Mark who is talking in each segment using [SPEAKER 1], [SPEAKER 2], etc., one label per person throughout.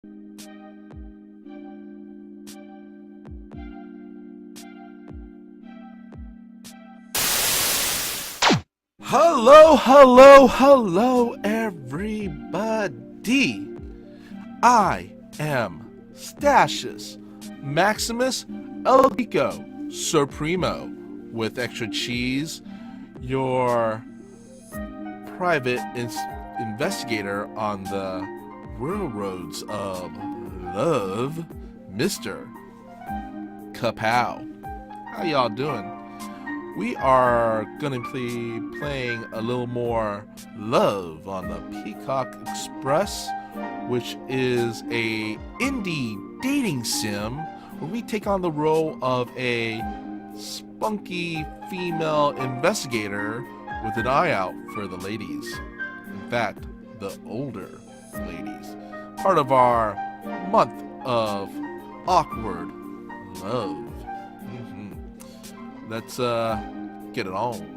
[SPEAKER 1] Hello, everybody. I am Statius Maximus Elpico Supremo with extra cheese, your private investigator on the railroads of love, MrKaPao. How y'all doing? We are going to be playing a little more Love on the Peacock Express, which is a indie dating sim where we take on the role of a spunky female investigator with an eye out for the ladies. In fact, the older ladies. Part of our month of awkward love. Let's get it on.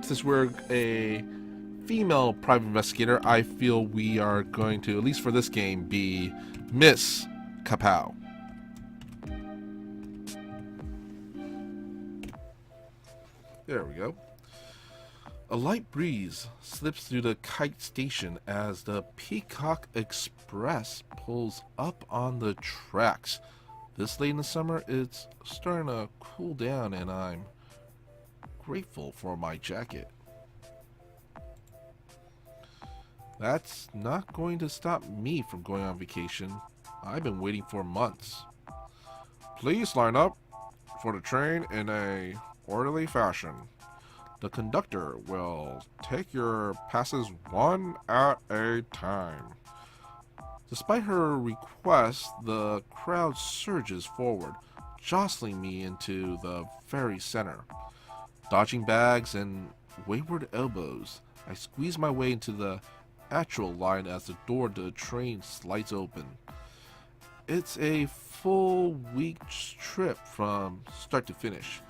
[SPEAKER 1] Since we're a female private investigator, I feel we are going to, at least for this game, be MrKaPao. There we go. A light breeze slips through the kite station as the Peacock Express pulls up on the tracks. This late in the summer, it's starting to cool down, and I'm grateful for my jacket. That's not going to stop me from going on vacation. I've been waiting for months. Please line up for the train in a orderly fashion. The conductor will take your passes one at a time. Despite her request, the crowd surges forward, jostling me into the very center. Dodging bags and wayward elbows, I squeeze my way into the actual line as the door to the train slides open. It's a full week's trip from start to finish,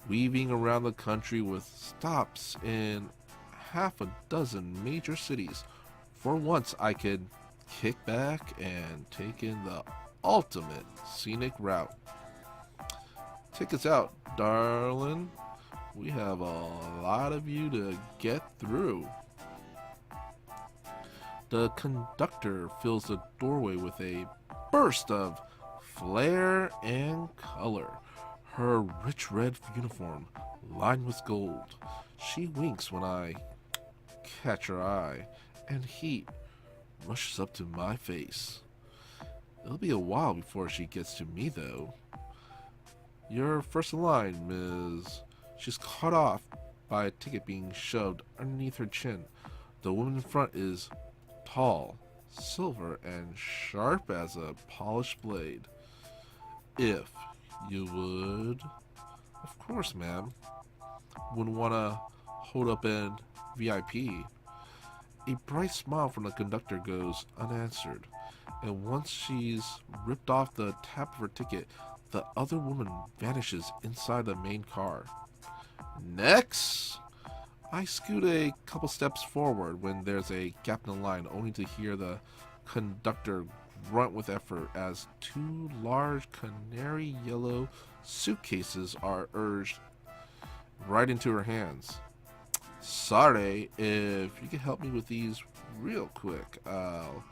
[SPEAKER 1] weaving around the country with stops in half a dozen major cities. For once, I could kick back and take in the ultimate scenic route. Tickets out, darling. We have a lot of you to get through. The conductor fills the doorway with a burst of flair and color. Her rich red uniform, lined with gold. She winks when I catch her eye, and heat rushes up to my face. It'll be a while before she gets to me, though. You're first in line, Ms. She's caught off by a ticket being shoved underneath her chin. The woman in front is tall, silver, and sharp as a polished blade. If you would. Of course, ma'am. Wouldn't want to hold up in VIP. A bright smile from the conductor goes unanswered, and once she's ripped off the tab of her ticket, the other woman vanishes inside the main car. Next! I scoot a couple steps forward when there's a gap in the line, only to hear the conductor grunt with effort as two large canary yellow suitcases are urged right into her hands. Sorry, if you can help me with these real quick, I'll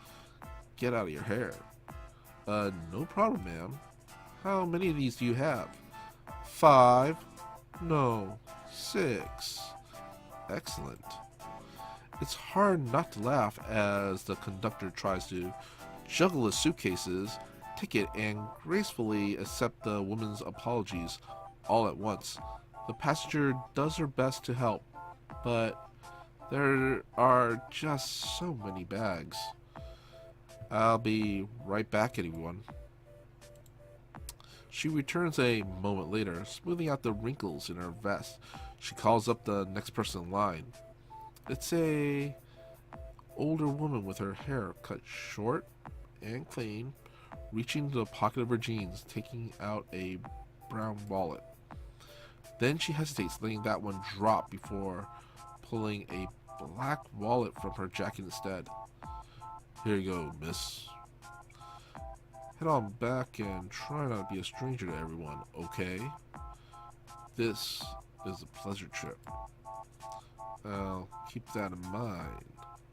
[SPEAKER 1] get out of your hair. No problem, ma'am. How many of these do you have? 5? No, 6. Excellent. It's hard not to laugh as the conductor tries to juggle the suitcases, ticket, and gracefully accept the woman's apologies all at once. The passenger does her best to help, but there are just so many bags. I'll be right back, everyone. She returns a moment later, smoothing out the wrinkles in her vest. She calls up the next person in line. It's a older woman with her hair cut short and clean, reaching into the pocket of her jeans, taking out a brown wallet. Then she hesitates, letting that one drop before pulling a black wallet from her jacket instead. Here you go, miss. Head on back and try not to be a stranger to everyone, okay? This is a pleasure trip. I'll keep that in mind.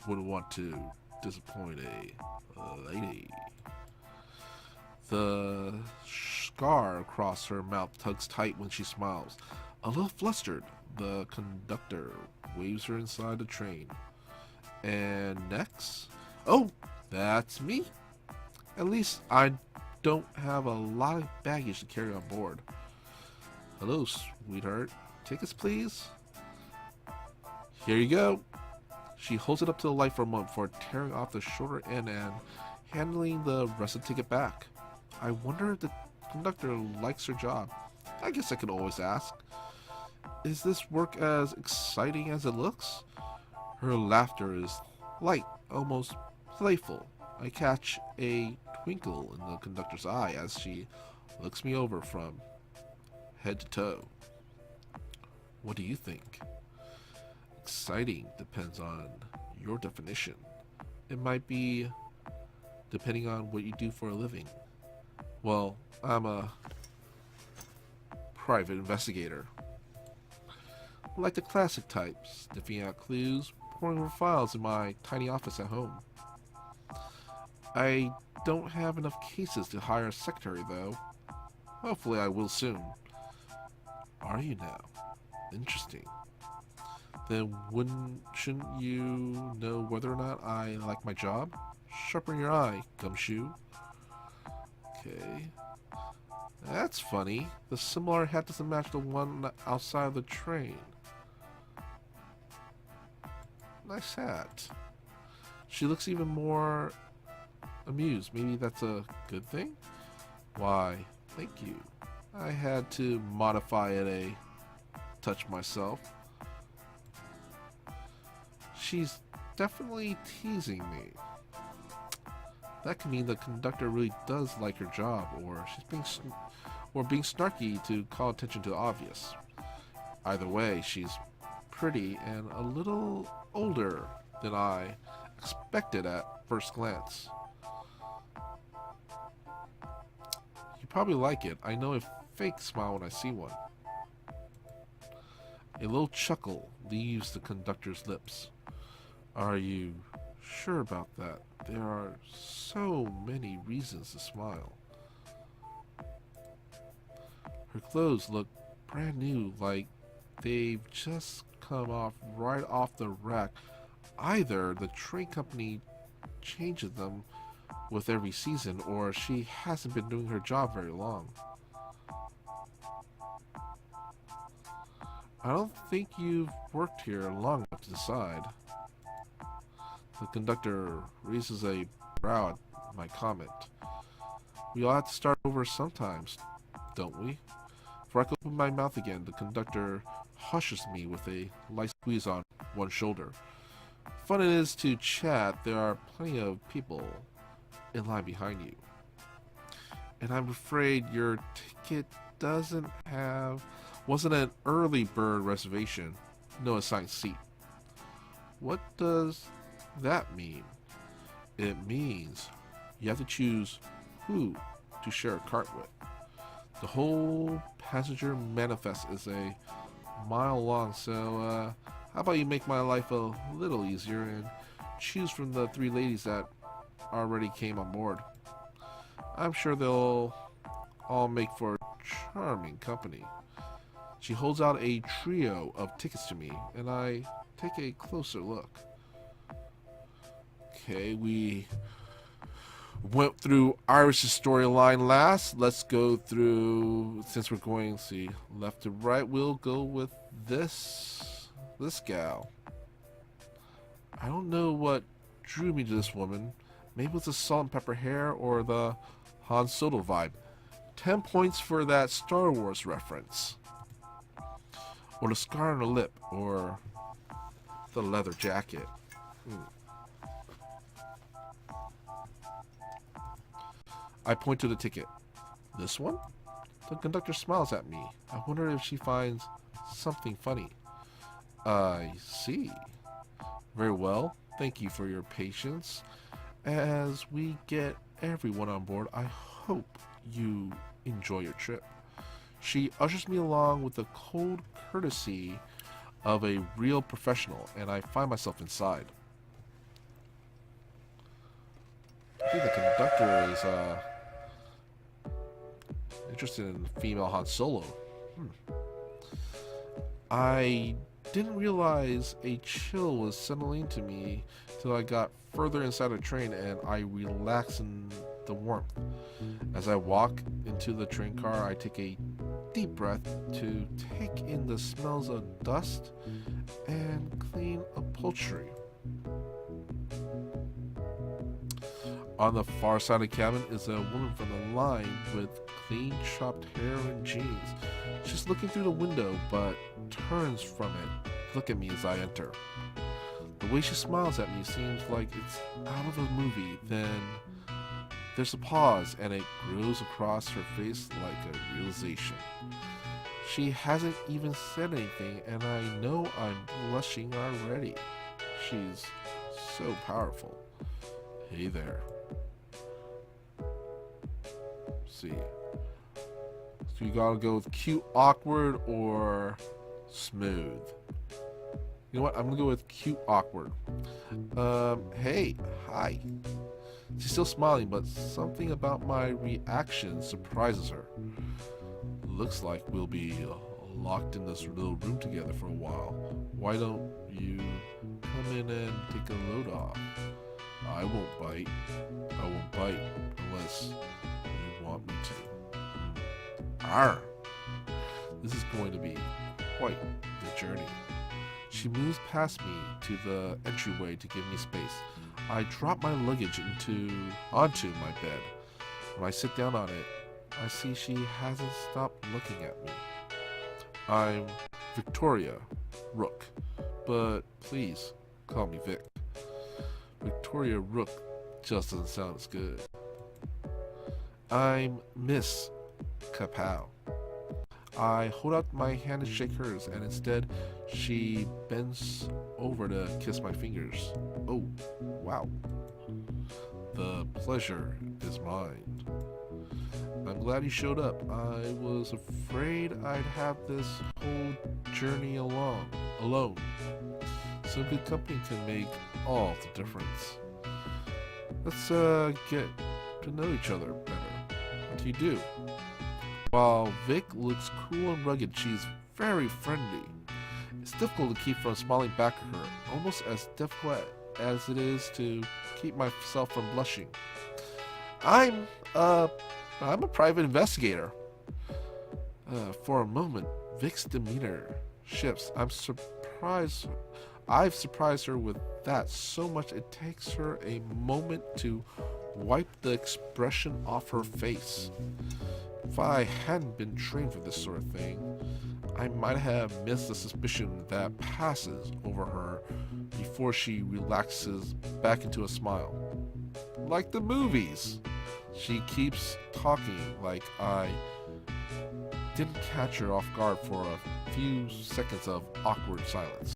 [SPEAKER 1] Wouldn't want to disappoint a lady. The scar across her mouth tugs tight when she smiles. A little flustered, the conductor waves her inside the train. And next? Oh, that's me. At least I don't have a lot of baggage to carry on board. Hello, sweetheart. Tickets, please? Here you go. She holds it up to the light for a moment before tearing off the shorter end and handing the rest of the ticket back. I wonder if the conductor likes her job. I guess I could always ask. Is this work as exciting as it looks? Her laughter is light, almost playful. I catch a twinkle in the conductor's eye as she looks me over from head to toe. What do you think? Exciting depends on your definition. It might be depending on what you do for a living. Well, I'm a private investigator. Like the classic type, sniffing out clues, poring over files in my tiny office at home. I don't have enough cases to hire a secretary, though. Hopefully I will soon. Are you now? Interesting. Then shouldn't you know whether or not I like my job? Sharpen your eye, gumshoe. Okay. That's funny. The similar hat doesn't match the one outside of the train. Nice hat. She looks even more amused. Maybe that's a good thing? Why, thank you. I had to modify it a touch myself. She's definitely teasing me. That could mean the conductor really does like her job, or she's being snarky to call attention to the obvious. Either way, she's pretty and a little older than I expected at first glance. You probably like it. I know a fake smile when I see one. A little chuckle leaves the conductor's lips. Are you sure about that? There are so many reasons to smile. Her clothes look brand new, like they've just come right off the rack. Either the train company changes them with every season, or she hasn't been doing her job very long. I don't think you've worked here long enough to decide. The conductor raises a brow at my comment. We all have to start over sometimes, don't we? Before I can open my mouth again, the conductor hushes me with a light squeeze on one shoulder. Fun it is to chat. There are plenty of people in line behind you. And I'm afraid your ticket wasn't an early bird reservation, no assigned seat. What does that mean? It means you have to choose who to share a cart with. The whole passenger manifest is a mile long, so how about you make my life a little easier and choose from the 3 ladies that already came on board. I'm sure they'll all make for charming company. She holds out a trio of tickets to me, and I take a closer look. Okay, we went through Iris's storyline last. Let's go through, since we're going, see, left to right, we'll go with this gal. I don't know what drew me to this woman. Maybe it's the salt and pepper hair or the Han Solo vibe. 10 points for that Star Wars reference. Or the scar on the lip, or the leather jacket. I point to the ticket. This one? The conductor smiles at me. I wonder if she finds something funny. I see. Very well. Thank you for your patience. As we get everyone on board, I hope you enjoy your trip. She ushers me along with the cold courtesy of a real professional, and I find myself inside. I think the conductor is interested in female Han Solo. I didn't realize a chill was settling into me till I got further inside the train and I relaxed in the warmth. As I walk into the train car, I take a deep breath to take in the smells of dust and clean upholstery. On the far side of the cabin is a woman from the line with clean chopped hair and jeans. She's looking through the window but turns from it to look at me as I enter. The way she smiles at me seems like it's out of a movie. Then there's a pause and it grows across her face like a realization. She hasn't even said anything and I know I'm blushing already. She's so powerful. Hey there. See. So you gotta go with cute, awkward, or smooth. You know what? I'm gonna go with cute, awkward. Hey, hi. She's still smiling, but something about my reaction surprises her. Looks like we'll be locked in this little room together for a while. Why don't you come in and take a load off? I won't bite. I won't bite unless you want me to. Arr! This is going to be quite the journey. She moves past me to the entryway to give me space. I drop my luggage onto my bed. When I sit down on it, I see she hasn't stopped looking at me. I'm Victoria Rook, but please call me Vic. Victoria Rook just doesn't sound as good. I'm MrKaPao. I hold out my hand and shake hers, and instead she bends over to kiss my fingers. Oh, wow. The pleasure is mine. I'm glad you showed up. I was afraid I'd have this whole journey alone. Some good company can make all the difference. Let's get to know each other better. What do you do? While Vic looks cool and rugged, she's very friendly. It's difficult to keep from smiling back at her, almost as difficult as it is to keep myself from blushing. I'm a private investigator. For a moment, Vic's demeanor shifts. I've surprised her with that so much it takes her a moment to wipe the expression off her face. If I hadn't been trained for this sort of thing, I might have missed the suspicion that passes over her before she relaxes back into a smile. Like the movies. She keeps talking like I didn't catch her off guard for a few seconds of awkward silence.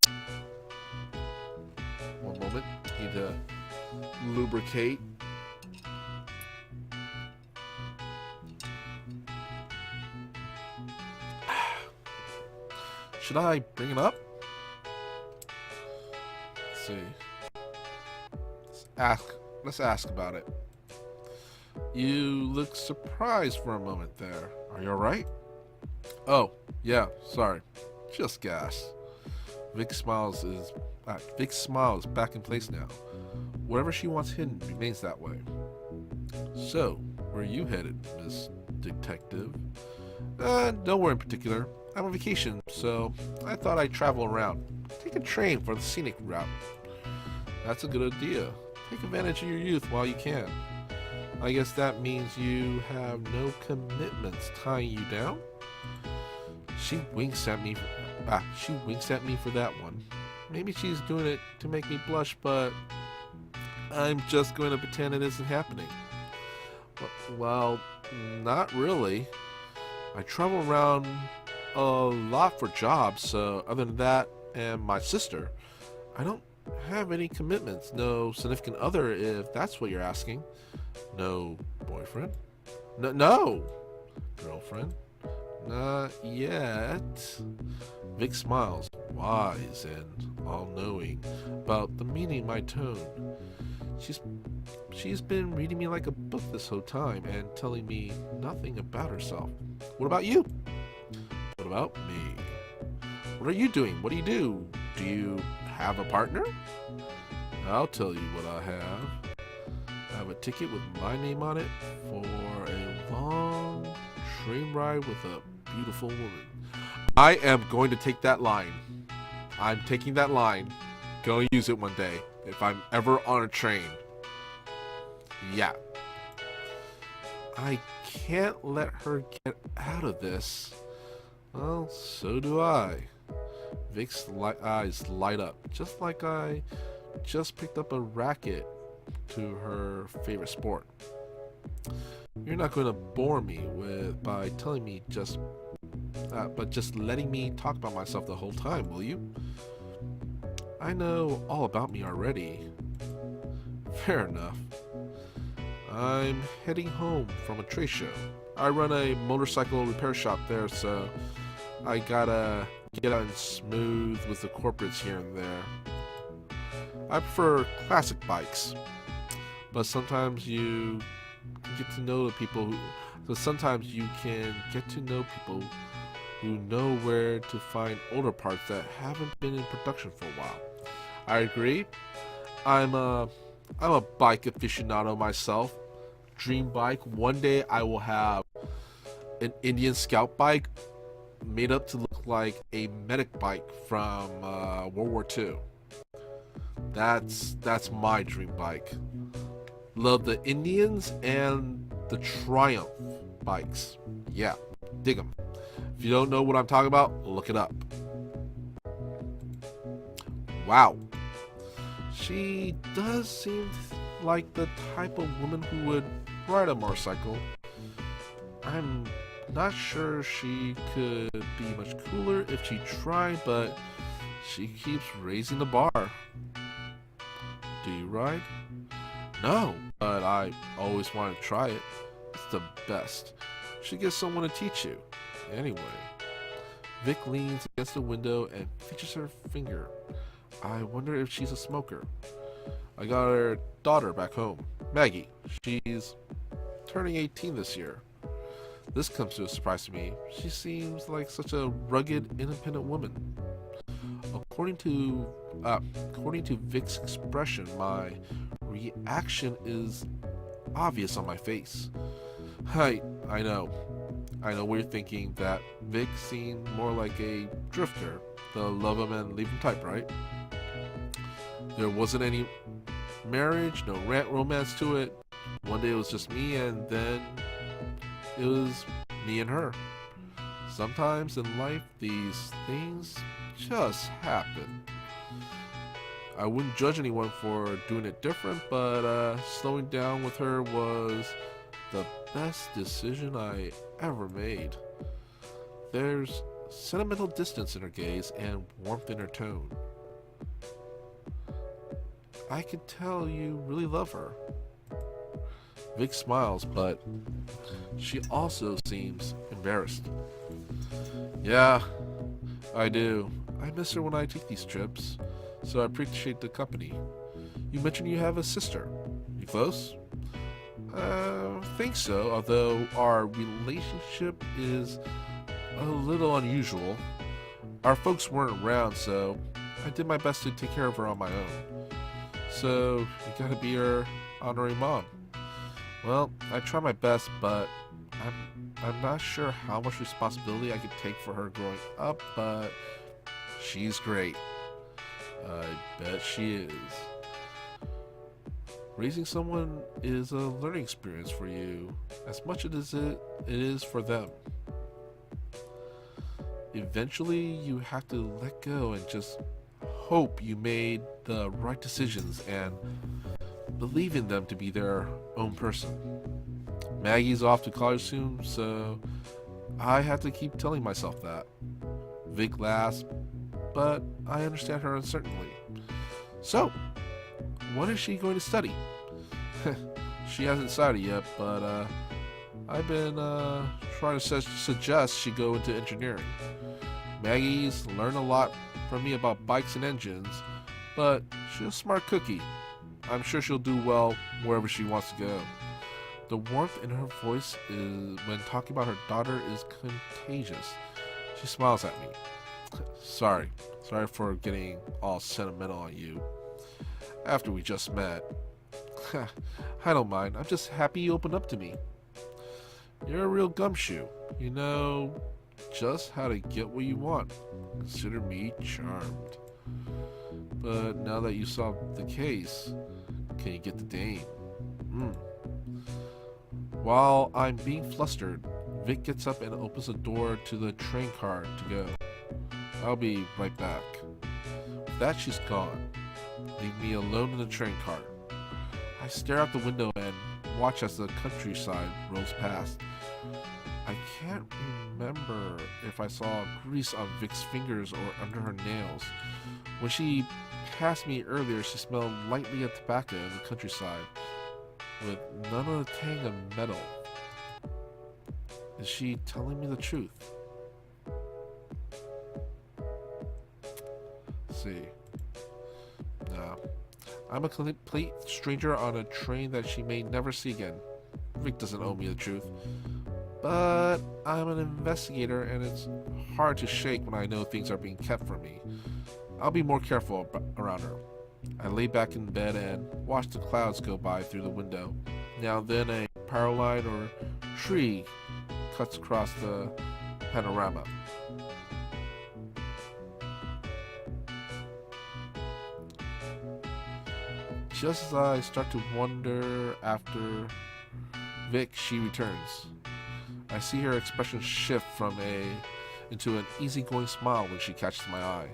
[SPEAKER 1] One moment, need to lubricate. Should I bring it up? Let's see. Let's ask about it. You look surprised for a moment there. Are you alright? Oh, yeah, sorry. Just gas. Vic's smile is back in place now. Whatever she wants hidden remains that way. So, where are you headed, Miss Detective? Nowhere in particular. I'm on vacation, so I thought I'd travel around. Take a train for the scenic route. That's a good idea. Take advantage of your youth while you can. I guess that means you have no commitments tying you down? She winks at me for that one. Maybe she's doing it to make me blush, but I'm just going to pretend it isn't happening. Well, not really. I travel around a lot for jobs, so other than that, and my sister. I don't have any commitments, no significant other if that's what you're asking. No boyfriend? No. Girlfriend? Not yet. Vic smiles, wise and all-knowing, about the meaning of my tone. She's been reading me like a book this whole time and telling me nothing about herself. What about you? What about me? What are you doing? What do you do? Do you have a partner? I'll tell you what I have. I have a ticket with my name on it for a long train ride with a beautiful woman. I am going to take that line. I'm taking that line. Going to use it one day if I'm ever on a train. Yeah. I can't let her get out of this. Well, so do I. Vic's eyes light up, just like I just picked up a racket to her favorite sport. You're not going to bore me by telling me but just letting me talk about myself the whole time, will you? I know all about me already. Fair enough. I'm heading home from a trade show. I run a motorcycle repair shop there, so I gotta get on smooth with the corporates here and there. I prefer classic bikes, but sometimes you get to know the people sometimes you can get to know people who know where to find older parts that haven't been in production for a while. I agree. I'm a bike aficionado myself. Dream bike. One day I will have an Indian Scout bike made up to look like a medic bike from World War II. That's my dream bike. Love the Indians and the Triumph bikes. Yeah, dig them. If you don't know what I'm talking about, look it up. Wow. She does seem like the type of woman who would ride a motorcycle. I'm not sure she could be much cooler if she tried, but she keeps raising the bar. Do you ride? No, but I always want to try it. It's the best. Should get someone to teach you. Anyway, Vic leans against the window and features her finger. I wonder if she's a smoker. I got her daughter back home, Maggie. She's turning 18 this year. This comes to a surprise to me. She seems like such a rugged, independent woman. According to Vic's expression, my reaction is obvious on my face. I know what you're thinking, that Vic seemed more like a drifter, the love him and leave him type, right? There wasn't any marriage, no romance to it. One day it was just me, and then it was me and her. Sometimes in life, these things just happen. I wouldn't judge anyone for doing it different, but slowing down with her was the best decision I ever made. There's sentimental distance in her gaze and warmth in her tone. I can tell you really love her. Vic smiles, but she also seems embarrassed. Yeah, I do. I miss her when I take these trips, so I appreciate the company. You mentioned you have a sister. You close? Think so, although our relationship is a little unusual. Our folks weren't around, so I did my best to take care of her on my own. So, you gotta be her honorary mom. Well, I try my best, but I'm not sure how much responsibility I could take for her growing up, but she's great. I bet she is. Raising someone is a learning experience for you as much as it is for them. Eventually, you have to let go and just hope you made the right decisions and believe in them to be their own person. Maggie's off to college soon, so I have to keep telling myself that. Vic laughs, but I understand her uncertainty. So, what is she going to study? She hasn't decided yet, but I've been trying to suggest she go into engineering. Maggie's learned a lot from me about bikes and engines, but she's a smart cookie. I'm sure she'll do well wherever she wants to go. The warmth in her voice is, when talking about her daughter, is contagious. She smiles at me. Sorry for getting all sentimental on you after we just met. I don't mind. I'm just happy you opened up to me. You're a real gumshoe. You know just how to get what you want. Consider me charmed. But now that you solved the case, can you get the dame? While I'm being flustered, Vic gets up and opens the door to the train car to go. I'll be right back. With that, she's gone. Leave me alone in the train car. I stare out the window and watch as the countryside rolls past. I can't remember if I saw grease on Vic's fingers or under her nails. When she passed me earlier, she smelled lightly of tobacco in the countryside, with none of the tang of metal. Is she telling me the truth? Let's see. No. I'm a complete stranger on a train that she may never see again. Vic doesn't owe me the truth. But I'm an investigator, and it's hard to shake when I know things are being kept from me. I'll be more careful around her. I lay back in bed and watch the clouds go by through the window. Now and then a power line or tree cuts across the panorama. Just as I start to wonder after Vic, she returns. I see her expression shift into an easygoing smile when she catches my eye.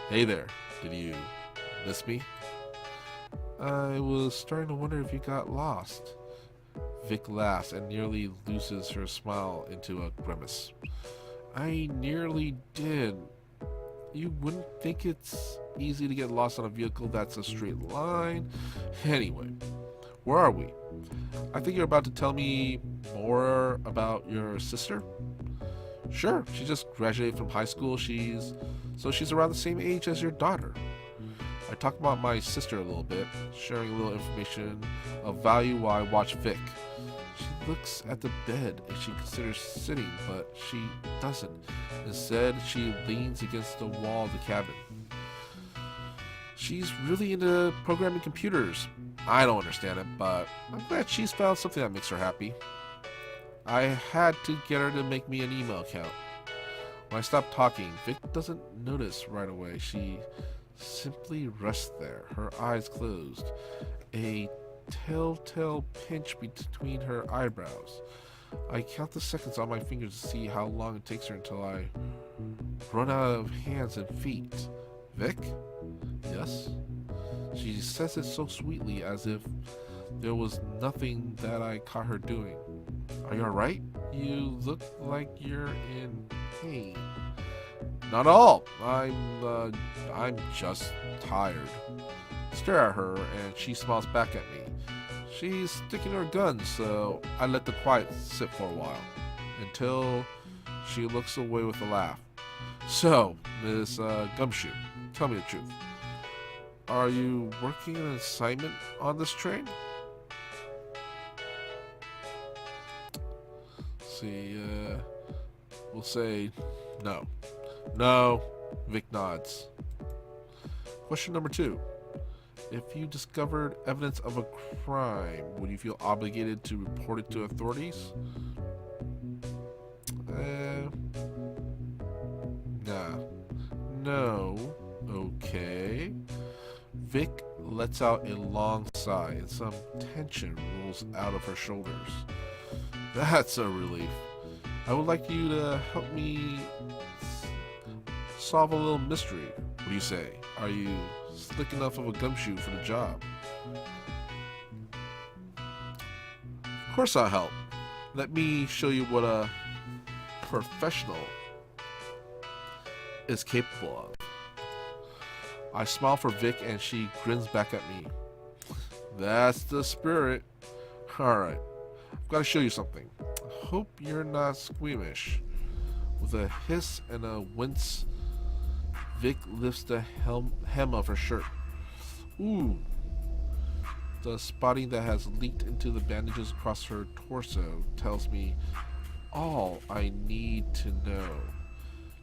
[SPEAKER 1] Hey there, did you miss me? I was starting to wonder if you got lost. Vic laughs and nearly loses her smile into a grimace. I nearly did. You wouldn't think it's easy to get lost on a vehicle that's a straight line. Anyway, where are we? I think you're about to tell me more about your sister? Sure, she just graduated from high school. She's around the same age as your daughter. I talk about my sister a little bit, sharing a little information of value while I watch Vic. She looks at the bed and she considers sitting, but she doesn't. Instead, she leans against the wall of the cabin. She's really into programming computers. I don't understand it, but I'm glad she's found something that makes her happy. I had to get her to make me an email account. When I stop talking, Vic doesn't notice right away. She simply rests there, her eyes closed, a telltale pinch between her eyebrows. I count the seconds on my fingers to see how long it takes her until I run out of hands and feet. Vic? Yes? She says it so sweetly, as if there was nothing that I caught her doing. Are you alright? You look like you're in pain. Not at all. I'm just tired. Stare at her, and she smiles back at me. She's sticking to her guns, so I let the quiet sit for a while, until she looks away with a laugh. So, Miss Gumshoe, tell me the truth. Are you working an assignment on this train? See, we'll say no. No, Vic nods. Question number 2. If you discovered evidence of a crime, would you feel obligated to report it to authorities? Nah. No. Okay. Vic lets out a long sigh and some tension rolls out of her shoulders. That's a relief. I would like you to help me solve a little mystery. What do you say? Are you slick enough of a gumshoe for the job? Of course I'll help. Let me show you what a professional is capable of. I smile for Vic and she grins back at me. That's the spirit. Alright, I've got to show you something. Hope you're not squeamish. With a hiss and a wince, Vic lifts the hem of her shirt. Ooh. The spotting that has leaked into the bandages across her torso tells me all I need to know.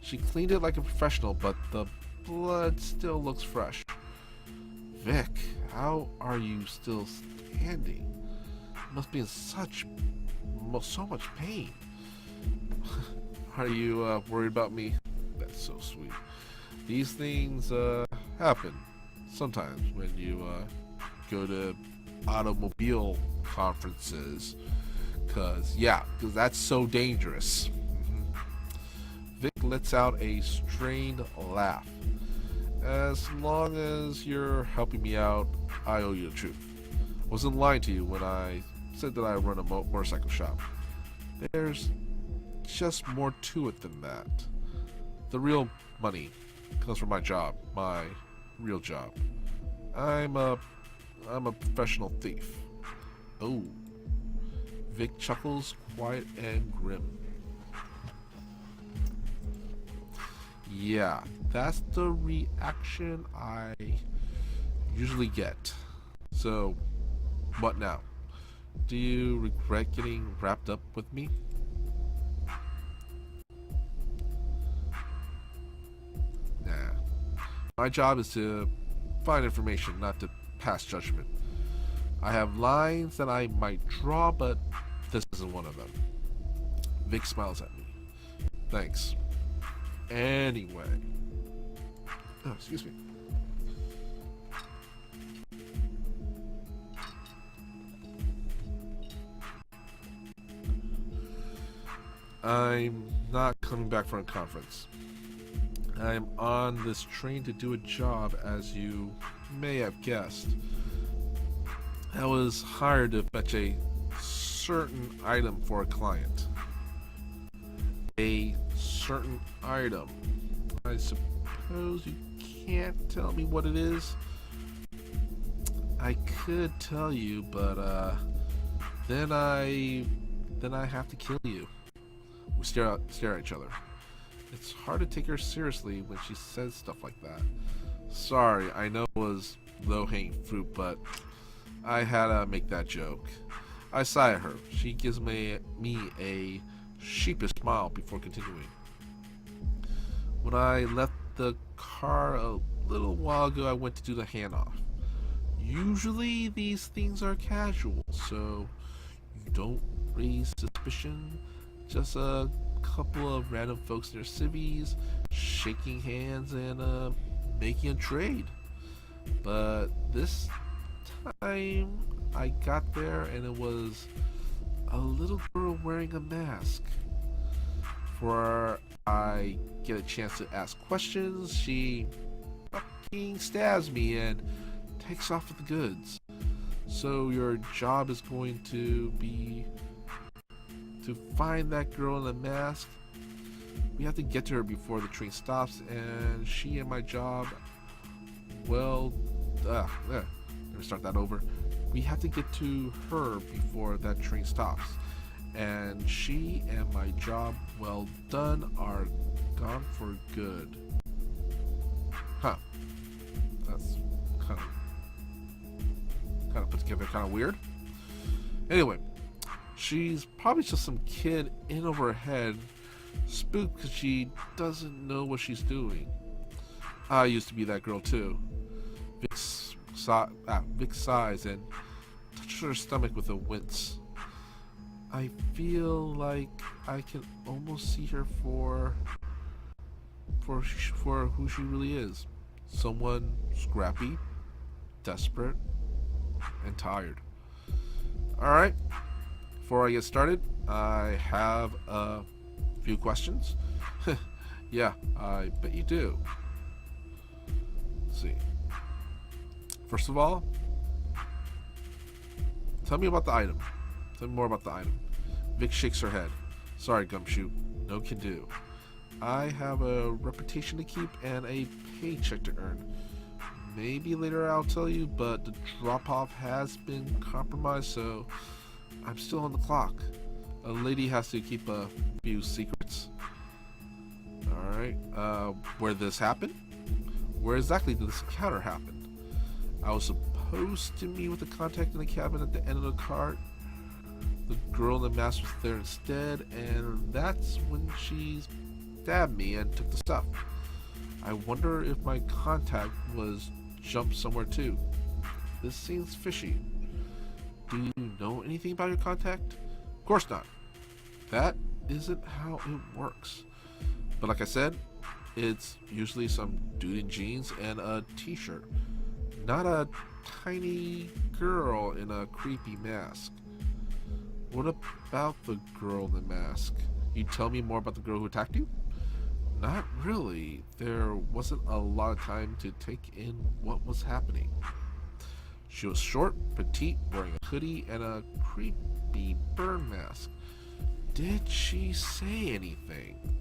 [SPEAKER 1] She cleaned it like a professional, but the blood still looks fresh. Vic, how are you still standing? You must be in so much pain. Are you worried about me? That's so sweet. These things happen sometimes when you go to automobile conferences, because that's so dangerous. Vic lets out a strained laugh. As long as you're helping me out, I owe you the truth. I wasn't lying to you when I said that I run a motorcycle shop. There's just more to it than that. The real money comes from my job, my real job. I'm a professional thief. Oh. Vic chuckles, quiet and grim. Yeah, that's the reaction I usually get. So, what now? Do you regret getting wrapped up with me? Nah. My job is to find information, not to pass judgment. I have lines that I might draw, but this isn't one of them. Vic smiles at me. Thanks. Anyway. Oh, excuse me. I'm not coming back from a conference. I'm on this train to do a job, as you may have guessed. I was hired to fetch a certain item for a client. A certain item. I suppose you can't tell me what it is? I could tell you, but then I have to kill you. We stare at each other. It's hard to take her seriously when she says stuff like that. Sorry, I know it was low-hanging fruit, but I had to make that joke. I sigh at her. She gives me a sheepish smile before continuing. When I left the car a little while ago, I went to do the handoff. Usually these things are casual, so you don't raise suspicion. Just a couple of random folks in their civvies shaking hands and making a trade. But this time I got there and it was a little girl wearing a mask. Before I get a chance to ask questions, she fucking stabs me and takes off with the goods. So your job is going to be to find that girl in the mask. We have to get to her before the train stops, and she and my job, well, let me start that over. We have to get to her before that train stops, and she and my job, well done, are gone for good. Huh. That's kind of put together, kind of weird. Anyway, she's probably just some kid in over her head, spooked because she doesn't know what she's doing. I used to be that girl too. Vic sighs and touches her stomach with a wince. I feel like I can almost see her for who she really is. Someone scrappy, desperate, and tired. Alright, before I get started, I have a few questions. Yeah, I bet you do. Let's see. First of all, tell me about the item. Tell me more about the item. Vic shakes her head. Sorry, Gumshoe. No can do. I have a reputation to keep and a paycheck to earn. Maybe later I'll tell you, but the drop-off has been compromised, so I'm still on the clock. A lady has to keep a few secrets. Alright, where did this happen? Where exactly did this encounter happen? I was supposed to meet with the contact in the cabin at the end of the cart. The girl in the mask was there instead, and that's when she stabbed me and took the stuff. I wonder if my contact was jumped somewhere too. This seems fishy. Do you know anything about your contact? Of course not. That isn't how it works. But like I said, it's usually some dude in jeans and a t-shirt, not a tiny girl in a creepy mask. What about the girl in the mask? You tell me more about the girl who attacked you? Not really. There wasn't a lot of time to take in what was happening. She was short, petite, wearing a hoodie and a creepy burn mask. Did she say anything?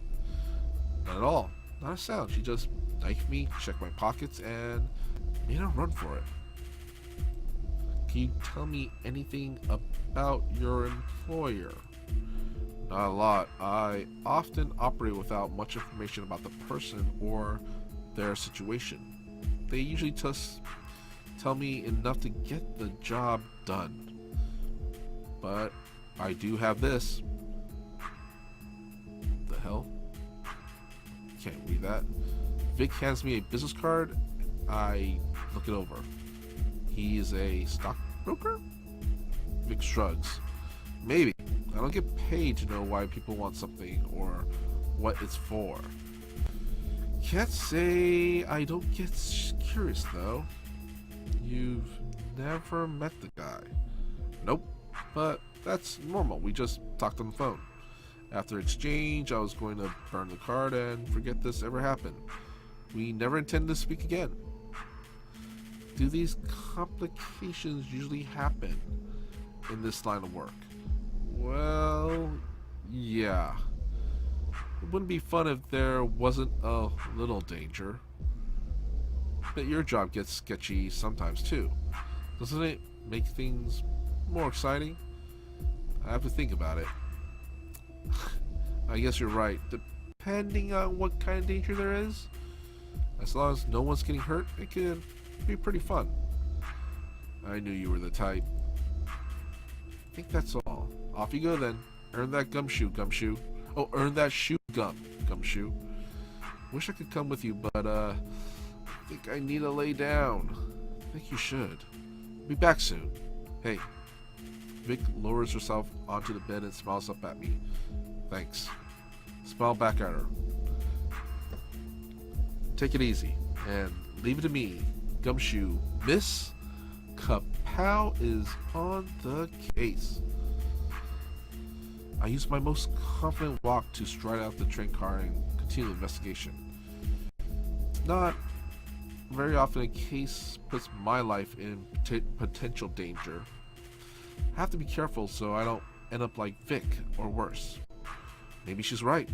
[SPEAKER 1] Not at all. Not a sound. She just knifed me, checked my pockets, and made a run for it. Can you tell me anything about your employer? Not a lot. I often operate without much information about the person or their situation. They usually just tell me enough to get the job done. But I do have this. The hell? Can't read that. Vic hands me a business card. I look it over. He is a stockbroker? Vic shrugs. Maybe. I don't get paid to know why people want something or what it's for. Can't say I don't get curious though. You've never met the guy? Nope. But that's normal. We just talked on the phone. After exchange, I was going to burn the card and forget this ever happened. We never intend to speak again. Do these complications usually happen in this line of work? Well, yeah. It wouldn't be fun if there wasn't a little danger. But your job gets sketchy sometimes too. Doesn't it make things more exciting? I have to think about it. I guess you're right. Depending on what kind of danger there is, as long as no one's getting hurt, it can be pretty fun. I knew you were the type. I think that's all. Off you go then. Earn that gumshoe, gumshoe. Oh, earn that shoe, gumshoe. Wish I could come with you, but I think I need to lay down. I think you should. Be back soon. Hey. Vic lowers herself onto the bed and smiles up at me. Thanks. Smile back at her. Take it easy and leave it to me. Gumshoe, MrKaPao is on the case. I use my most confident walk to stride out the train car and continue the investigation. Not very often a case puts my life in potential danger. I have to be careful so I don't end up like Vic or worse. Maybe she's right.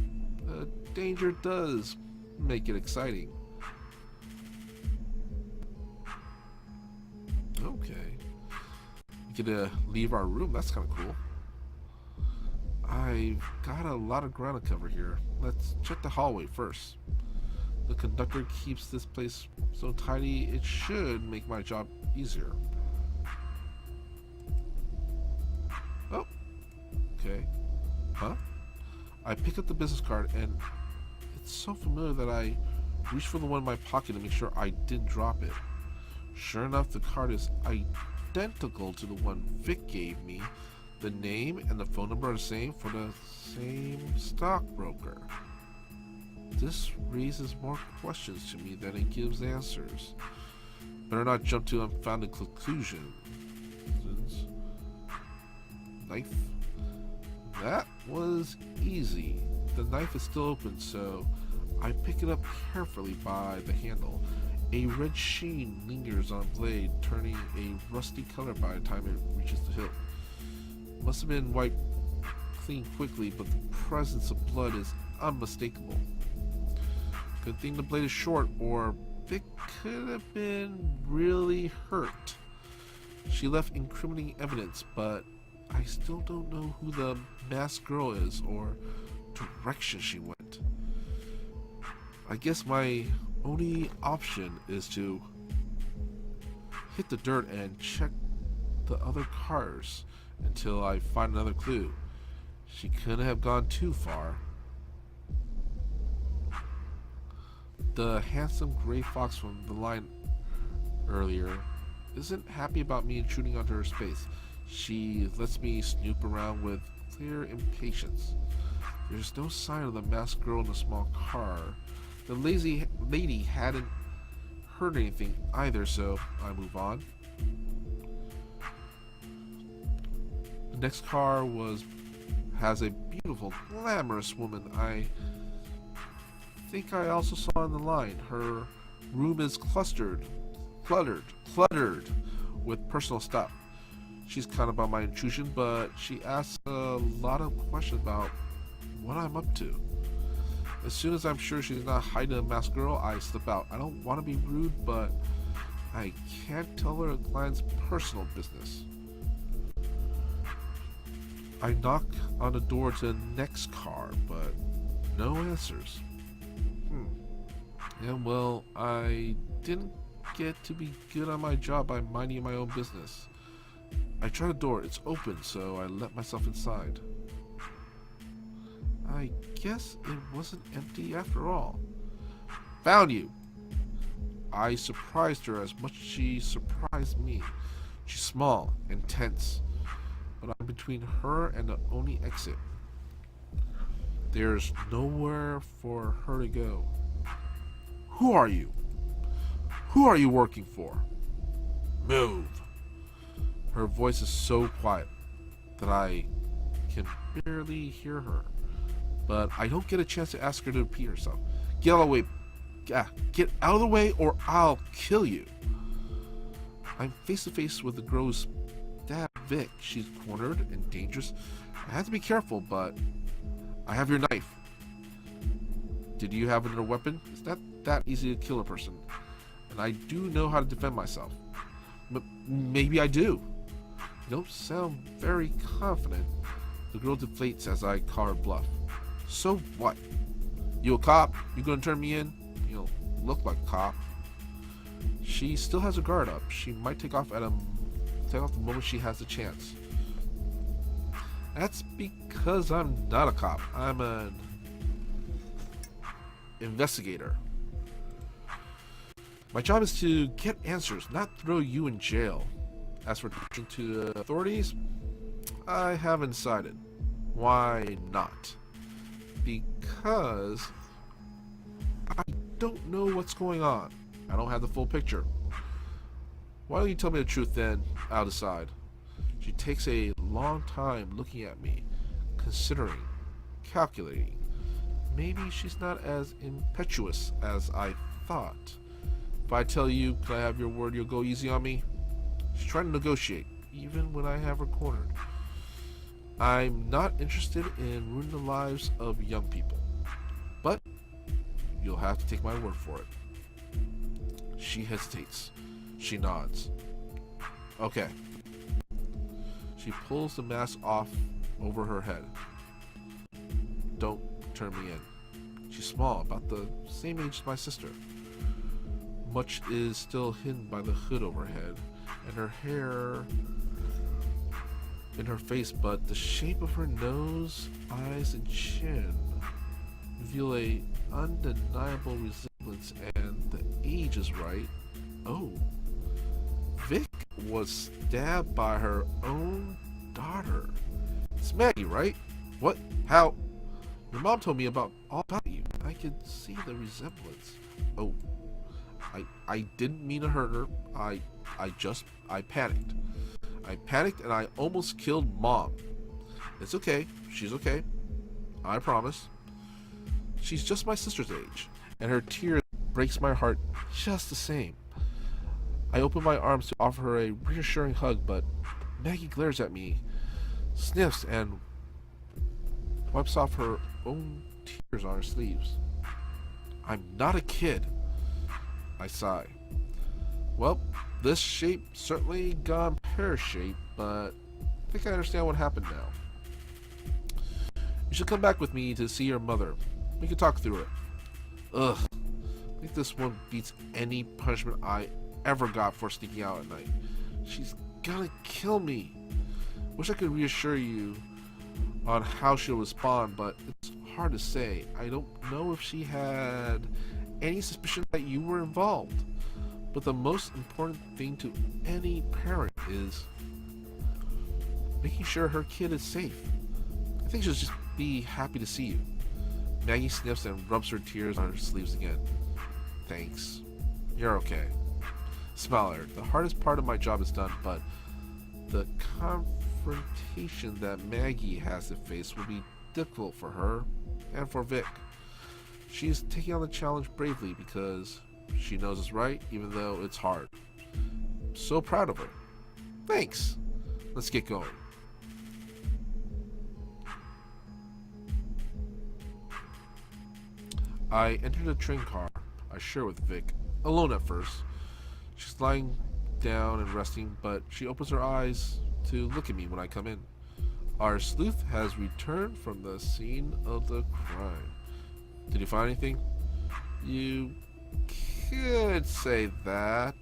[SPEAKER 1] Danger does make it exciting. Okay. We get to leave our room. That's kind of cool. I've got a lot of ground to cover here. Let's check the hallway first. The conductor keeps this place so tidy, it should make my job easier. Oh. Okay. Huh? I pick up the business card and it's so familiar that I reach for the one in my pocket to make sure I didn't drop it. Sure enough, the card is identical to the one Vic gave me. The name and the phone number are the same for the same stockbroker. This raises more questions to me than it gives answers. Better not jump to unfounded conclusions. Knife. That was easy. The knife is still open, so I pick it up carefully by the handle. A red sheen lingers on the blade, turning a rusty color by the time it reaches the hilt. Must have been wiped clean quickly, but the presence of blood is unmistakable. Good thing the blade is short, or Vic could have been really hurt. She left incriminating evidence, but I still don't know who the masked girl is or direction she went. I guess my only option is to hit the dirt and check the other cars until I find another clue. She couldn't have gone too far. The handsome gray fox from the line earlier isn't happy about me intruding onto her space. She lets me snoop around with clear impatience. There's no sign of the masked girl in the small car. The lazy lady hadn't heard anything either, so I move on. The next car has a beautiful, glamorous woman I think I also saw in the line. Her room is cluttered with personal stuff. She's kind of about my intrusion, but she asks a lot of questions about what I'm up to. As soon as I'm sure she's not hiding a masked girl, I slip out. I don't want to be rude, but I can't tell her a client's personal business. I knock on the door to the next car, but no answers. And well, I didn't get to be good on my job by minding my own business. I try the door, it's open, so I let myself inside. I guess it wasn't empty after all. Found you! I surprised her as much as she surprised me. She's small and tense, but I'm between her and the only exit. There's nowhere for her to go. Who are you? Who are you working for? Move! Her voice is so quiet that I can barely hear her, but I don't get a chance to ask her to repeat herself. Get out of the way. Get out of the way or I'll kill you. I'm face to face with the girl's dad, Vic. She's cornered and dangerous. I have to be careful, but I have your knife. Did you have another weapon? It's not that easy to kill a person, and I do know how to defend myself. But maybe I do. You don't sound very confident. The girl deflates as I call her bluff. So what? You a cop? You gonna turn me in? You don't look like a cop. She still has her guard up. She might take off the moment she has the chance. That's because I'm not a cop. I'm an investigator. My job is to get answers, not throw you in jail. As for talking to the authorities, I haven't decided. Why not? Because I don't know what's going on. I don't have the full picture. Why don't you tell me the truth, then I'll decide. She takes a long time looking at me, considering, calculating. Maybe she's not as impetuous as I thought. If I tell you, can I have your word you'll go easy on me? She's trying to negotiate, even when I have her cornered. I'm not interested in ruining the lives of young people, but you'll have to take my word for it. She hesitates. She nods. Okay. She pulls the mask off over her head. Don't turn me in. She's small, about the same age as my sister. Much is still hidden by the hood over her head, and her hair in her face, but the shape of her nose, eyes, and chin reveal a undeniable resemblance, and the age is right. Oh, Vic was stabbed by her own daughter. It's Maggie, right? What? How? Your mom told me all about you. I could see the resemblance. Oh, I didn't mean to hurt her. I panicked. I panicked and I almost killed Mom. It's okay. She's okay. I promise. She's just my sister's age, and her tears breaks my heart just the same. I open my arms to offer her a reassuring hug, but Maggie glares at me, sniffs, and wipes off her own tears on her sleeves. I'm not a kid. I sigh. Well, this shape certainly gone pear-shaped, but I think I understand what happened now. You should come back with me to see your mother. We can talk through it. Ugh. I think this one beats any punishment I ever got for sneaking out at night. She's gonna kill me. Wish I could reassure you on how she'll respond, but it's hard to say. I don't know if she had any suspicion that you were involved. But the most important thing to any parent is making sure her kid is safe. I think she'll just be happy to see you. Maggie sniffs and rubs her tears on her sleeves again. Thanks. You're okay. Smile at her. The hardest part of my job is done, but the confrontation that Maggie has to face will be difficult for her and for Vic. She's taking on the challenge bravely because she knows it's right, even though it's hard. I'm so proud of her. Thanks. Let's get going. I enter the train car I share with Vic, alone at first. She's lying down and resting, but she opens her eyes to look at me when I come in. Our sleuth has returned from the scene of the crime. Did you find anything? You could say that.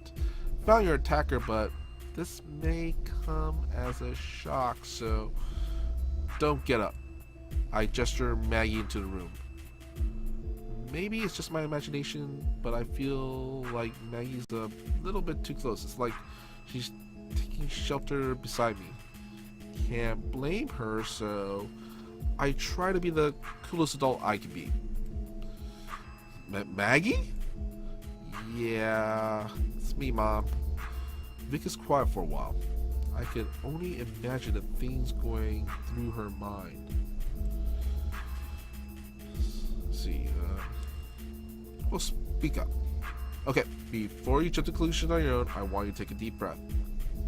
[SPEAKER 1] Found your attacker, but this may come as a shock, so don't get up. I gesture Maggie into the room. Maybe it's just my imagination, but I feel like Maggie's a little bit too close. It's like she's taking shelter beside me. Can't blame her, so I try to be the coolest adult I can be. Maggie? Yeah, it's me, Mom. Vic is quiet for a while. I can only imagine the things going through her mind. Let's see, well, speak up. Okay, before you jump to conclusions on your own, I want you to take a deep breath.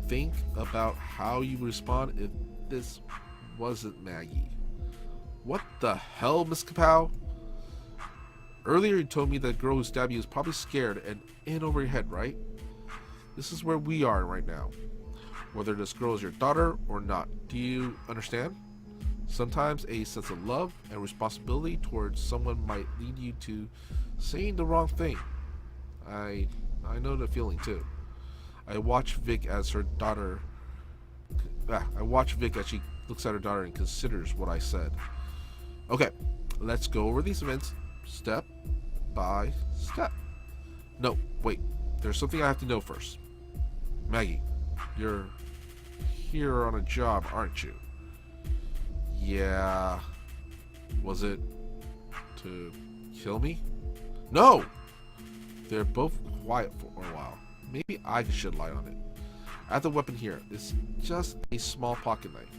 [SPEAKER 1] Think about how you would respond if this wasn't Maggie. What the hell, MrKaPao? Earlier you told me that girl who stabbed you is probably scared and in over your head, right? This is where we are right now. Whether this girl is your daughter or not. Do you understand? Sometimes a sense of love and responsibility towards someone might lead you to saying the wrong thing. I know the feeling too. I watch Vic as she looks at her daughter and considers what I said. Okay, let's go over these events step by step. No, wait. There's something I have to know first. Maggie, you're here on a job, aren't you? Yeah. Was it to kill me? No! They're both quiet for a while. Maybe I can shed light on it. I have the weapon here. It's just a small pocket knife.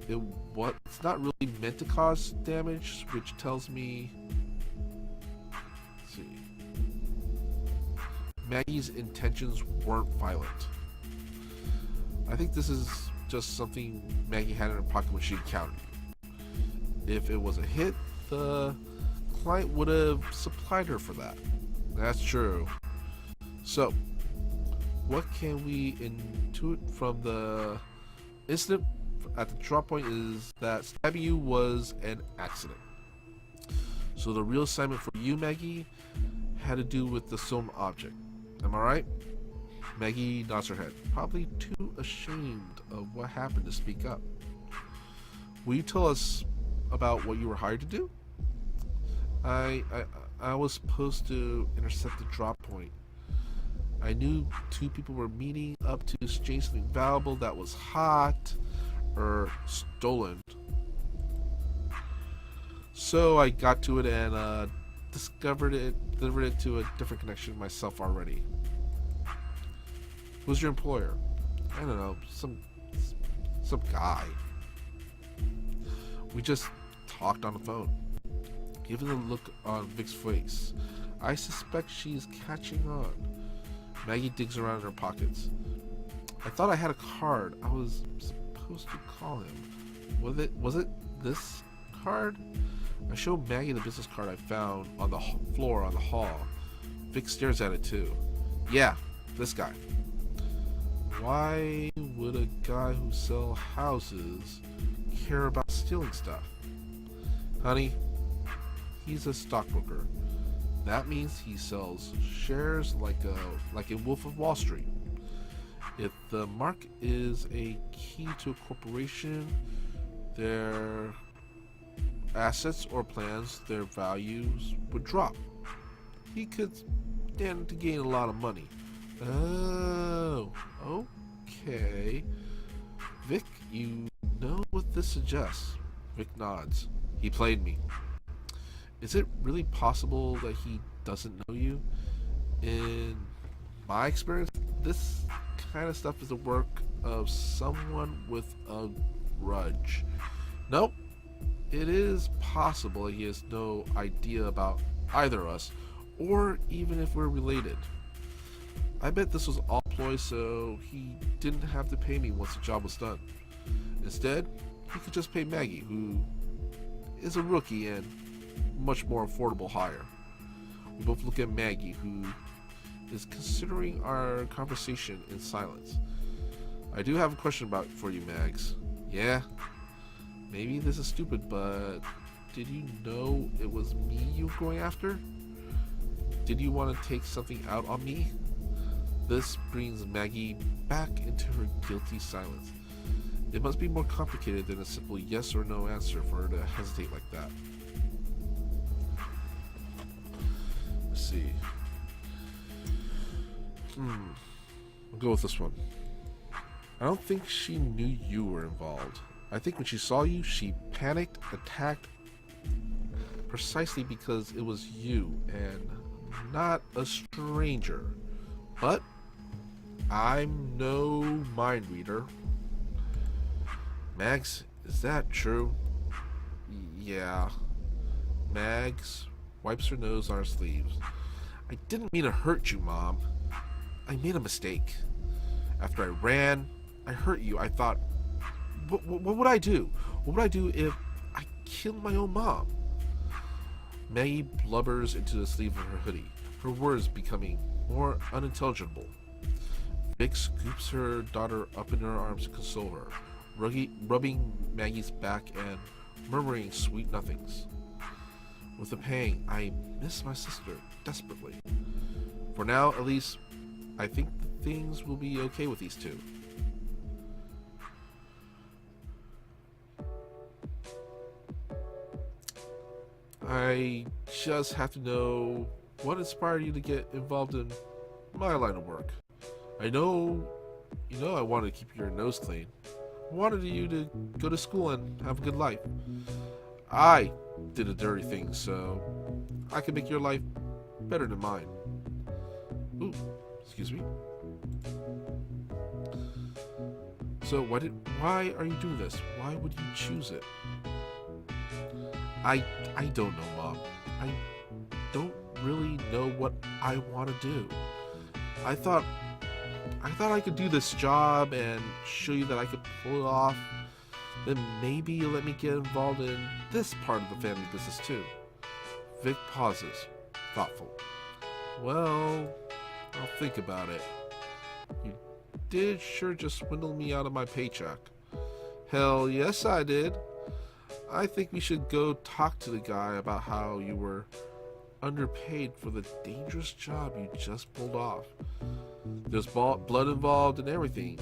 [SPEAKER 1] It's not really meant to cause damage, which tells me... Let's see. Maggie's intentions weren't violent. I think this is just something Maggie had in her pocket when she encountered you. If it was a hit, the client would have supplied her for that. That's true. So, what can we intuit from the incident at the drop point is that stabbing you was an accident. So the real assignment for you, Maggie, had to do with the stolen object. Am I right? Maggie nods her head, probably too ashamed of what happened to speak up. Will you tell us about what you were hired to do? I was supposed to intercept the drop point. I knew two people were meeting up to exchange something valuable that was hot or stolen. So I got to it and delivered it to a different connection myself already. Who's your employer? I don't know, some guy. We just talked on the phone. Given the look on Vic's face, I suspect she's catching on. Maggie digs around in her pockets. I thought I had a card. I was supposed to call him. Was it this card? I showed Maggie the business card I found on the floor on the hall. Vic stares at it too. Yeah, this guy. Why would a guy who sells houses care about stealing stuff? Honey, he's a stockbroker. That means he sells shares like a Wolf of Wall Street. If the mark is a key to a corporation, their assets or plans, their values would drop. He could stand to gain a lot of money. Oh, okay. Vic, you know what this suggests? Vic nods. He played me. Is it really possible that he doesn't know you? In my experience, this kind of stuff is the work of someone with a grudge. Nope. It is possible he has no idea about either of us, or even if we're related. I bet this was all ploy so he didn't have to pay me once the job was done. Instead, he could just pay Maggie, who is a rookie and much more affordable hire. We both look at Maggie, who is considering our conversation in silence. I do have a question for you, Mags. Yeah? Maybe this is stupid, but did you know it was me you were going after? Did you want to take something out on me? This brings Maggie back into her guilty silence. It must be more complicated than a simple yes or no answer for her to hesitate like that. Let's see. I'll go with this one. I don't think she knew you were involved. I think when she saw you, she panicked, attacked, precisely because it was you and not a stranger. But I'm no mind reader. Mags, is that true? Yeah. Mags wipes her nose on her sleeves. I didn't mean to hurt you, Mom. I made a mistake. After I ran, I hurt you. I thought, what would I do? What would I do if I killed my own mom? Maggie blubbers into the sleeve of her hoodie, her words becoming more unintelligible. Vic scoops her daughter up in her arms to console her, rubbing Maggie's back and murmuring sweet nothings. With a pang, I miss my sister desperately. For now, at least, I think things will be okay with these two. I just have to know what inspired you to get involved in my line of work. I know I wanted to keep your nose clean. I wanted you to go to school and have a good life. I did a dirty thing so I can make your life better than mine. Ooh, excuse me. So why are you doing this? Why would you choose it? I don't know, Mom. I don't really know what I want to do. I thought I could do this job and show you that I could pull it off. Then maybe you'll let me get involved in this part of the family business too. Vic pauses, thoughtful. Well, I'll think about it. You did sure just swindle me out of my paycheck. Hell yes, I did. I think we should go talk to the guy about how you were underpaid for the dangerous job you just pulled off. There's blood involved and everything,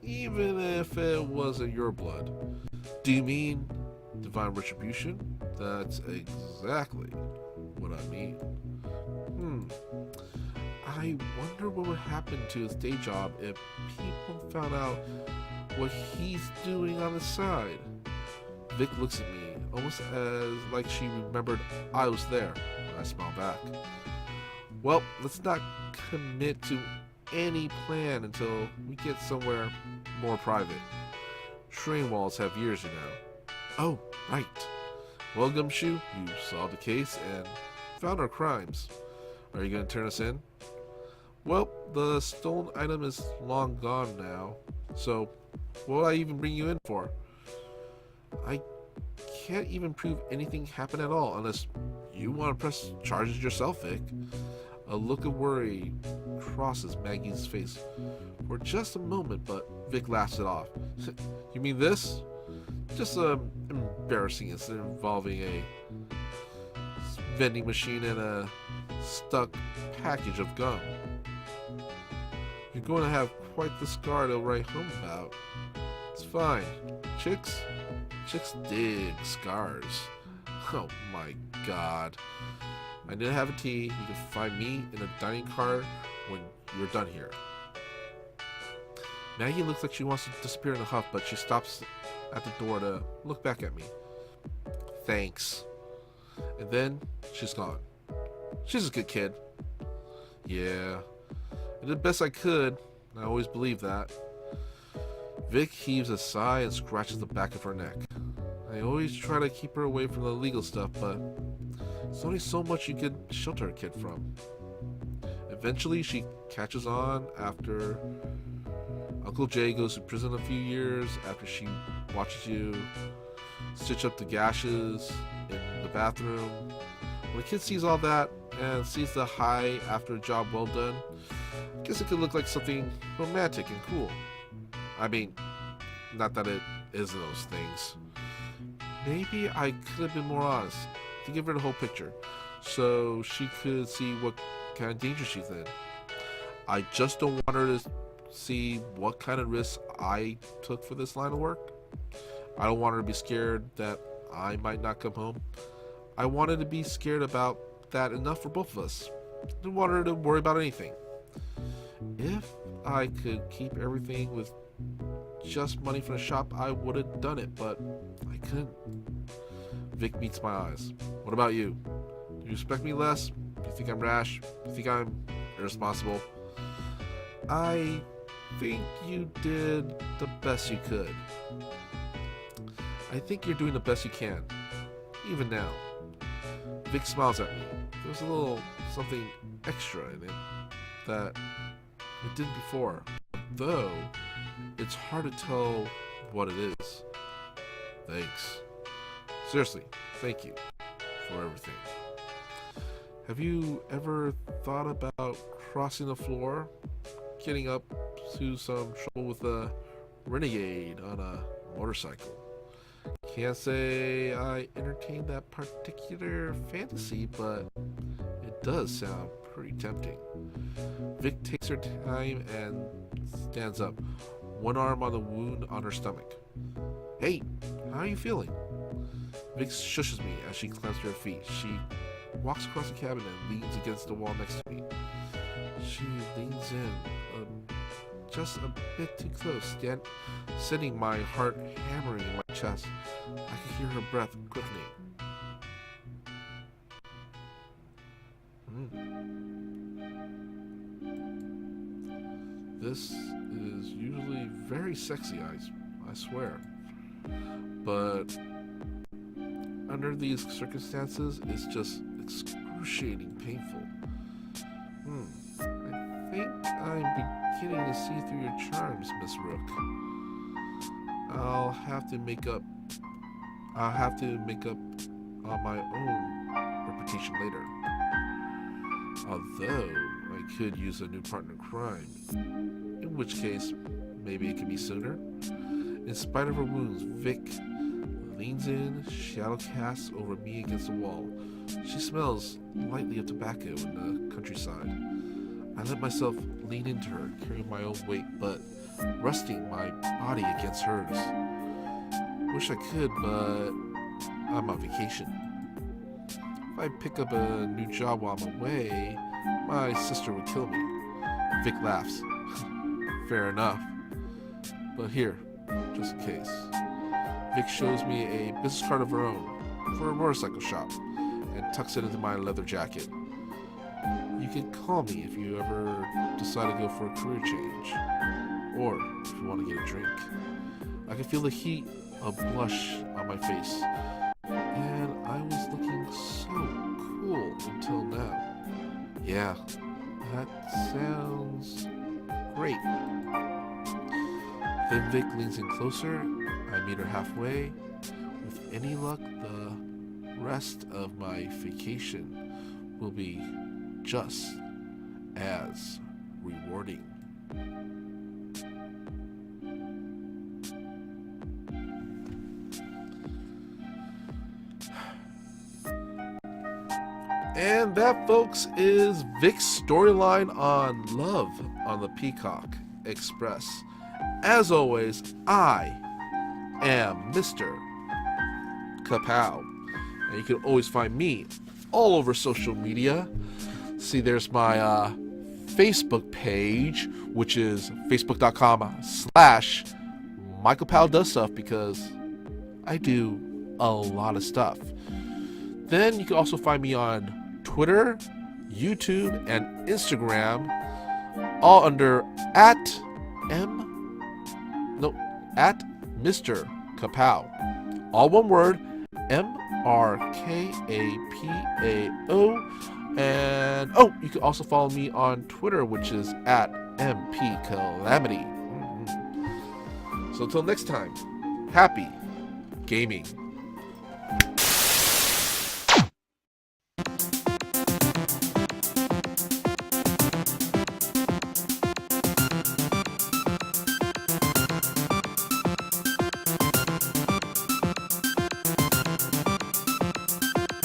[SPEAKER 1] even if it wasn't your blood. Do you mean divine retribution? That's exactly what I mean. I wonder what would happen to his day job if people found out what he's doing on the side. Vic looks at me, almost as like she remembered I was there when I smiled back. Well, let's not commit to any plan until we get somewhere more private. Train walls have years, you know. Oh, right. Well, Gumshoe, you solved the case and found our crimes. Are you going to turn us in? Well, the stolen item is long gone now, so what would I even bring you in for? I can't even prove anything happened at all unless you want to press charges yourself, Vic. A look of worry crosses Maggie's face for just a moment, but Vic laughs it off. You mean this? Just an embarrassing incident involving a vending machine and a stuck package of gum. You're going to have quite the scar to write home about. It's fine. Chicks dig scars. Oh my god. I need to have a tea. You can find me in a dining car when you're done here. Maggie looks like she wants to disappear in a huff, but she stops at the door to look back at me. Thanks. And then she's gone. She's a good kid. Yeah. I did the best I could. I always believe that. Vic heaves a sigh and scratches the back of her neck. I always try to keep her away from the legal stuff, but there's only so much you can shelter a kid from. Eventually, she catches on after Uncle Jay goes to prison a few years, after she watches you stitch up the gashes in the bathroom. When a kid sees all that and sees the high after a job well done, I guess it could look like something romantic and cool. I mean, not that it is those things. Maybe I could have been more honest to give her the whole picture, so she could see what kind of danger she's in. I just don't want her to see what kind of risks I took for this line of work. I don't want her to be scared that I might not come home. I wanted to be scared about that enough for both of us. I didn't want her to worry about anything. If I could keep everything with just money from the shop, I would have done it, but I couldn't. Vic meets my eyes. What about you? Do you respect me less? Do you think I'm rash? Do you think I'm irresponsible? I think you did the best you could. I think you're doing the best you can, even now. Vic smiles at me. There's a little something extra in it that it did before, though it's hard to tell what it is. Thanks. Seriously, thank you for everything. Have you ever thought about crossing the floor, getting up to some trouble with a renegade on a motorcycle? Can't say I entertained that particular fantasy, but it does sound pretty tempting. Vic takes her time and stands up, one arm on the wound on her stomach. Hey, how are you feeling? Vic shushes me as she climbs to her feet. She walks across the cabin and leans against the wall next to me. She leans in just a bit too close, sending my heart hammering in my chest. I can hear her breath quickening. This is usually very sexy, I swear. But under these circumstances, it's just excruciating painful. I think I'm beginning to see through your charms, Miss Rook. I'll have to make up on my own reputation later. Although I could use a new partner in crime, in which case maybe it could be sooner. In spite of her wounds, Vic leans in, shadow casts over me against the wall. She smells lightly of tobacco in the countryside. I let myself lean into her, carrying my own weight, but resting my body against hers. Wish I could, but I'm on vacation. If I pick up a new job while I'm away, my sister would kill me. Vic laughs. Fair enough. But here, just in case. Vic shows me a business card of her own for a motorcycle shop and tucks it into my leather jacket. You can call me if you ever decide to go for a career change, or if you want to get a drink. I can feel the heat of blush on my face, and I was looking so cool until now. Yeah, that sounds great. Then Vic leans in closer. I meet her halfway. With any luck, the rest of my vacation will be just as rewarding. And that, folks, is Vic's storyline on love on the Peacock Express. As always, I am MrKaPao. And you can always find me all over social media. See, there's my Facebook page, which is facebook.com/MrKaPao does stuff, because I do a lot of stuff. Then you can also find me on Twitter, YouTube, and Instagram, all under at MrKaPao. All one word, MrKaPao. And you can also follow me on Twitter, which is at MPCalamity. So until next time, happy gaming.